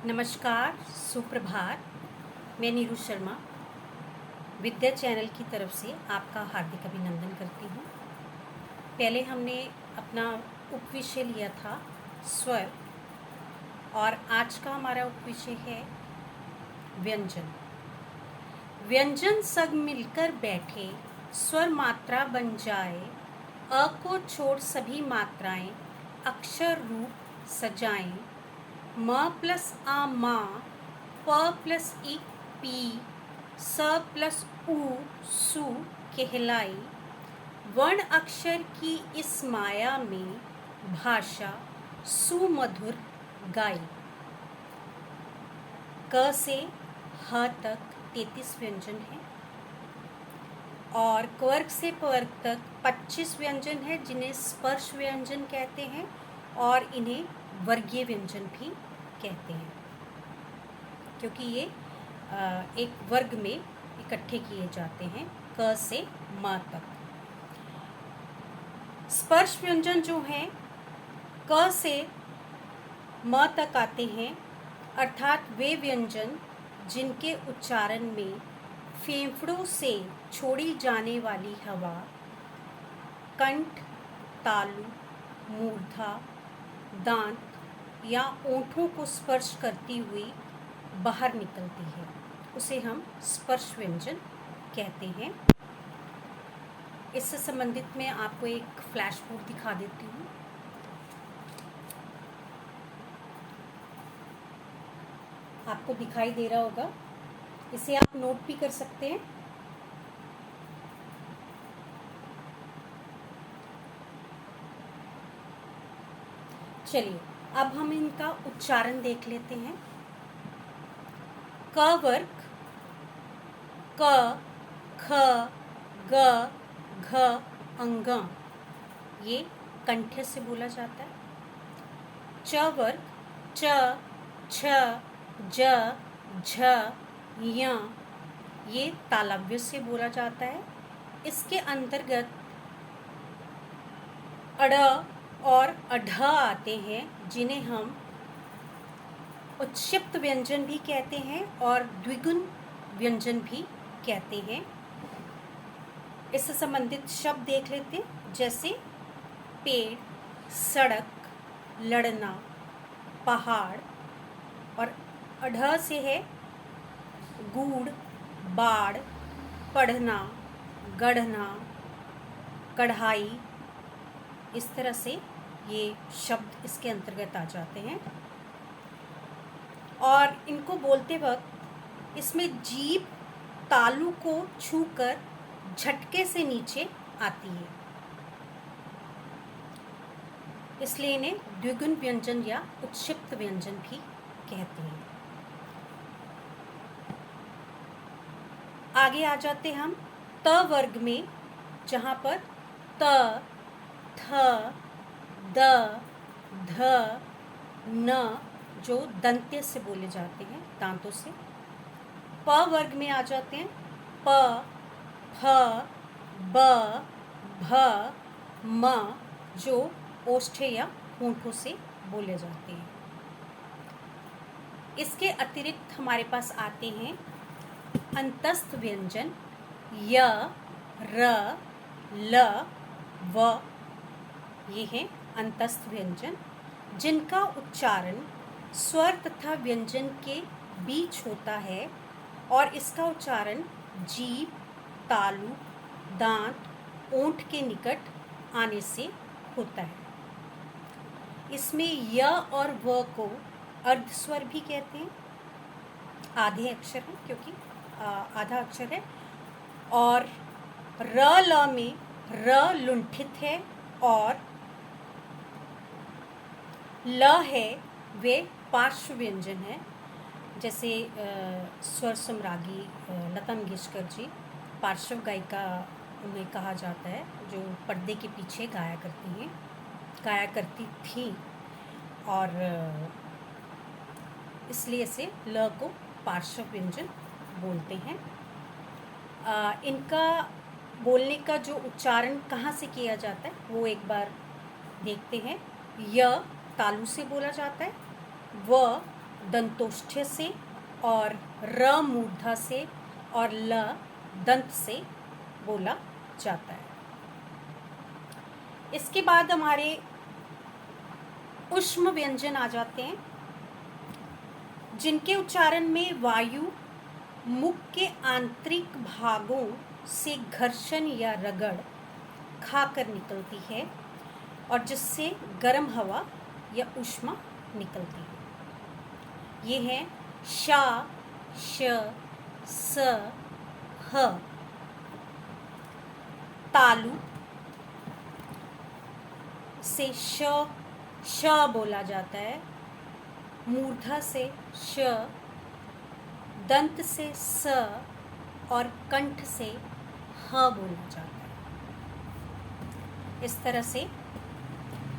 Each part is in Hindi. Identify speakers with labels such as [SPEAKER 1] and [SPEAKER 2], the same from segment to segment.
[SPEAKER 1] नमस्कार, सुप्रभात। मैं नीरू शर्मा विद्या चैनल की तरफ से आपका हार्दिक अभिनंदन करती हूँ। पहले हमने अपना उपविषय लिया था स्वर और आज का हमारा उपविषय है व्यंजन। व्यंजन सब मिलकर बैठे, स्वर मात्रा बन जाए, अ को छोड़ सभी मात्राएं अक्षर रूप सजाएं। म प्लस आ माँ, प प्लस ई पी, स प्लस उ सु कहलाई। वर्ण अक्षर की इस माया में भाषा सुमधुर गाई। क से ह तक 33 व्यंजन हैं और क्वर्क से पवर्ग तक 25 व्यंजन हैं, जिन्हें स्पर्श व्यंजन कहते हैं और इन्हें वर्गीय व्यंजन भी कहते हैं, क्योंकि ये एक वर्ग में इकट्ठे किए जाते हैं क से म तक। स्पर्श व्यंजन जो हैं क से म तक आते हैं, अर्थात वे व्यंजन जिनके उच्चारण में फेफड़ों से छोड़ी जाने वाली हवा कंठ, तालु, मूर्धा, दांत या ओंठों को स्पर्श करती हुई बाहर निकलती है, उसे हम स्पर्श व्यंजन कहते हैं। इससे संबंधित मैं आपको एक फ्लैश बोर्ड दिखा देती हूँ। आपको दिखाई दे रहा होगा, इसे आप नोट भी कर सकते हैं। चलिए, अब हम इनका उच्चारण देख लेते हैं। क वर्ग क, ख, ग, घ, अंग, ये कंठ से बोला जाता है। च वर्ग च, छ, ज, झ, य, ये तालव्य से बोला जाता है। इसके अंतर्गत अड़ और अढ़ आते हैं, जिन्हें हम उत्क्षिप्त व्यंजन भी कहते हैं और द्विगुण व्यंजन भी कहते हैं। इससे संबंधित शब्द देख लेते हैं, जैसे पेड़, सड़क, लड़ना, पहाड़। और अढ़ से है गूढ़, बाढ़, पढ़ना, गढ़ना, कढ़ाई। इस तरह से ये शब्द इसके अंतर्गत आ जाते हैं और इनको बोलते वक्त इसमें जीभ तालु को छूकर झटके से नीचे आती है, इसलिए इन्हें द्विगुण व्यंजन या उत्क्षिप्त व्यंजन भी कहते हैं। आगे आ जाते हम त वर्ग में, जहाँ पर त, थ, द, ध, न जो दंत्य से बोले जाते हैं, दांतों से। प वर्ग में आ जाते हैं प, फ, ब, भ, म जो ओष्ठे या होंठों से बोले जाते हैं। इसके अतिरिक्त हमारे पास आते हैं अंतस्थ व्यंजन य, र, ल, व। ये हैं अंतस्थ व्यंजन, जिनका उच्चारण स्वर तथा व्यंजन के बीच होता है और इसका उच्चारण जीभ, तालु, दांत, ओंठ के निकट आने से होता है। इसमें य और व को अर्ध स्वर भी कहते हैं, आधे अक्षर हैं, क्योंकि आधा अक्षर है। और र ल में र लुंठित है और ल है वे पार्श्व व्यंजन है। जैसे स्वर सम्राज्ञी लता मंगेशकर जी पार्श्व गायिका उन्हें कहा जाता है, जो पर्दे के पीछे गाया करती थी और इसलिए से ल को पार्श्व व्यंजन बोलते हैं। इनका बोलने का जो उच्चारण कहाँ से किया जाता है वो एक बार देखते हैं। य तालु से बोला जाता है, व दंतोष्ठ्य से और र मूर्धा से और ल दंत से बोला जाता है। इसके बाद हमारे ऊष्म व्यंजन आ जाते हैं, जिनके उच्चारण में वायु मुख के आंतरिक भागों से घर्षण या रगड़ खाकर निकलती है और जिससे गर्म हवा या ऊष्मा निकलती है। ये है शा, श, स, ह। तालु से श बोला जाता है, मूर्धा से श, दंत से स और कंठ से ह बोला जाता है। इस तरह से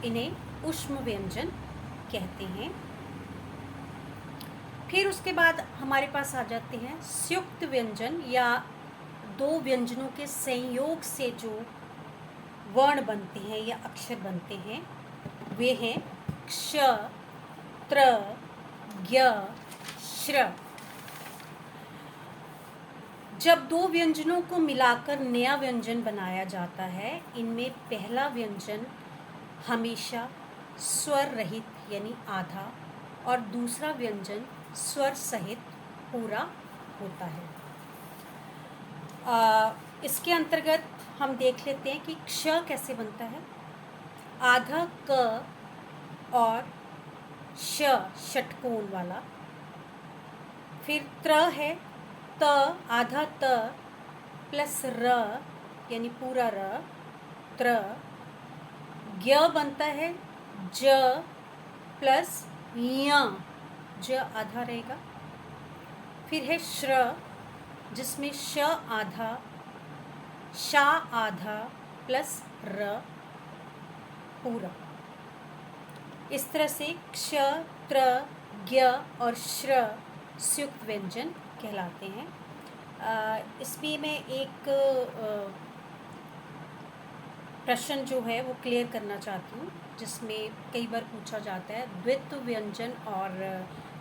[SPEAKER 1] इन्हें ऊष्म व्यंजन कहते हैं। फिर उसके बाद हमारे पास आ जाते हैं संयुक्त व्यंजन, या दो व्यंजनों के संयोग से जो वर्ण बनते हैं या अक्षर बनते हैं, वे हैं क्ष, त्र, ज्ञ, श्र। जब दो व्यंजनों को मिलाकर नया व्यंजन बनाया जाता है, इनमें पहला व्यंजन हमेशा स्वर रहित यानी आधा और दूसरा व्यंजन स्वर सहित पूरा होता है। इसके अंतर्गत हम देख लेते हैं कि क्ष कैसे बनता है। आधा क और श षटकोण वाला, फिर त्र है त, आधा त प्लस र यानी पूरा र, त्र। ज्ञ बनता है ज प्लस य, ज आधा रहेगा। फिर है श्र, जिसमें श आधा, शा आधा प्लस र पूरा। इस तरह से क्ष, त्र, ज्ञ और श्र संयुक्त व्यंजन कहलाते हैं। इसमें मैं एक प्रश्न जो है वो क्लियर करना चाहती हूँ, जिसमें कई बार पूछा जाता है द्वित्व व्यंजन और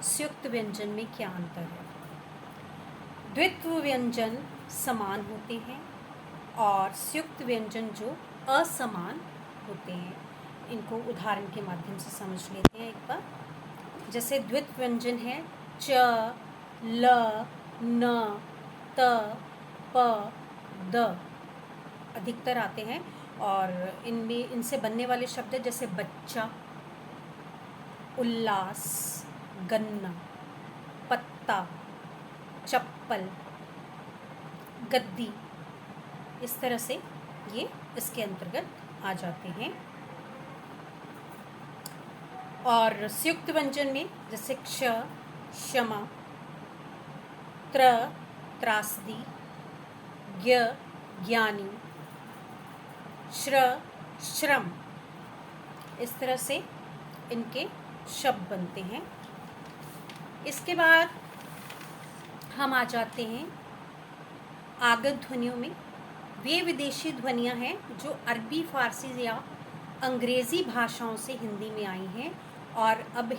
[SPEAKER 1] संयुक्त व्यंजन में क्या अंतर है। द्वित्व व्यंजन समान होते हैं और संयुक्त व्यंजन जो असमान होते हैं। इनको उदाहरण के माध्यम से समझ लेते हैं एक बार। जैसे द्वित्व व्यंजन है च, ल, न, त, प, द अधिकतर आते हैं, और इनसे बनने वाले शब्द है जैसे बच्चा, उल्लास, गन्ना, पत्ता, चप्पल, गद्दी। इस तरह से ये इसके अंतर्गत आ जाते हैं। और संयुक्त व्यंजन में जैसे क्ष क्षमा, त्र त्रासदी, ज्ञ ज्ञानी, श्र श्रम। इस तरह से इनके शब्द बनते हैं। इसके बाद हम आ जाते हैं आगत ध्वनियों में। वे विदेशी ध्वनियाँ हैं जो अरबी, फारसी या अंग्रेज़ी भाषाओं से हिंदी में आई हैं और अब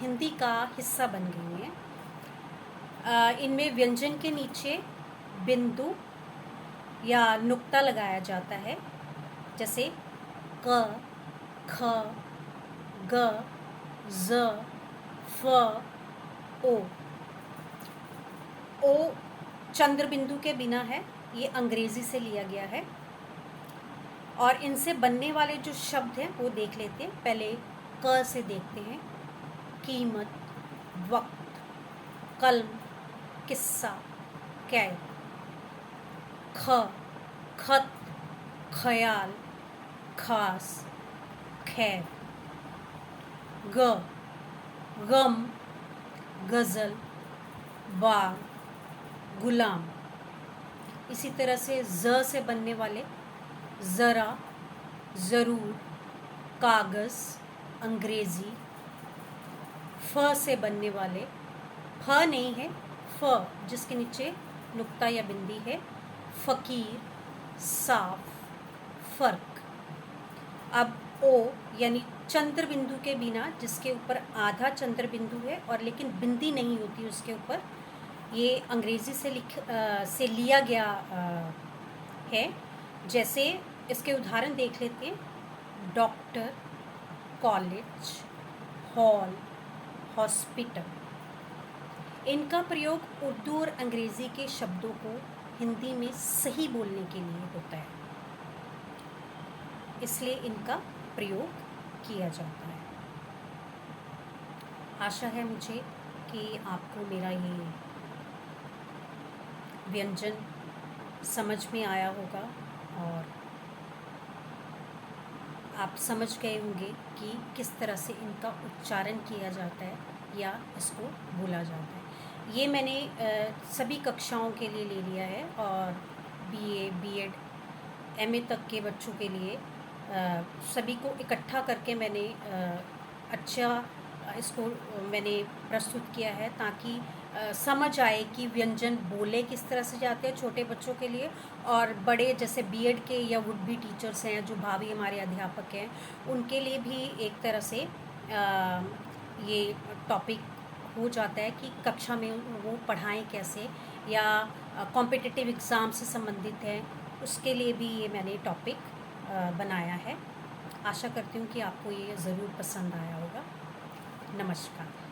[SPEAKER 1] हिंदी का हिस्सा बन गई हैं। इनमें व्यंजन के नीचे बिंदु या नुक्ता लगाया जाता है, जैसे क, ख, ग, ज, फ, ओ। ओ चंद्र बिंदु के बिना है, ये अंग्रेजी से लिया गया है। और इनसे बनने वाले जो शब्द हैं वो देख लेते हैं। पहले क से देखते हैं। कीमत, वक्त, कलम, किस्सा, कैद। ख खत, ख्याल, खास, खैर। ग गम, गज़ल, बाग, गुलाम। इसी तरह से ज से बनने वाले ज़रा, ज़रूर, कागज़, अंग्रेज़ी। फ से बनने वाले, फ नहीं है, फ जिसके नीचे नुक्ता या बिंदी है, फ़कीर, साफ, फ़र्क। अब ओ यानी चंद्र बिंदु के बिना, जिसके ऊपर आधा चंद्र बिंदु है और लेकिन बिंदी नहीं होती उसके ऊपर, ये अंग्रेज़ी से लिया गया है। जैसे इसके उदाहरण देख लेते हैं। Doctor, college, hall, hospital. इनका प्रयोग उर्दू और अंग्रेज़ी के शब्दों को हिंदी में सही बोलने के लिए होता है, इसलिए इनका प्रयोग किया जाता है। आशा है मुझे कि आपको मेरा ये व्यंजन समझ में आया होगा और आप समझ गए होंगे कि किस तरह से इनका उच्चारण किया जाता है या इसको बोला जाता है। ये मैंने सभी कक्षाओं के लिए ले लिया है और बीए, बीएड, एमए तक के बच्चों के लिए सभी को इकट्ठा करके मैंने इसको मैंने प्रस्तुत किया है, ताकि समझ आए कि व्यंजन बोले किस तरह से जाते हैं छोटे बच्चों के लिए, और बड़े जैसे बीएड के या वुड बी टीचर्स हैं, जो भावी हमारे अध्यापक हैं, उनके लिए भी एक तरह से ये टॉपिक हो जाता है कि कक्षा में वो पढ़ाएं कैसे, या कॉम्पिटिटिव एग्ज़ाम से संबंधित है, उसके लिए भी ये मैंने टॉपिक बनाया है। आशा करती हूँ कि आपको ये ज़रूर पसंद आया होगा। नमस्कार।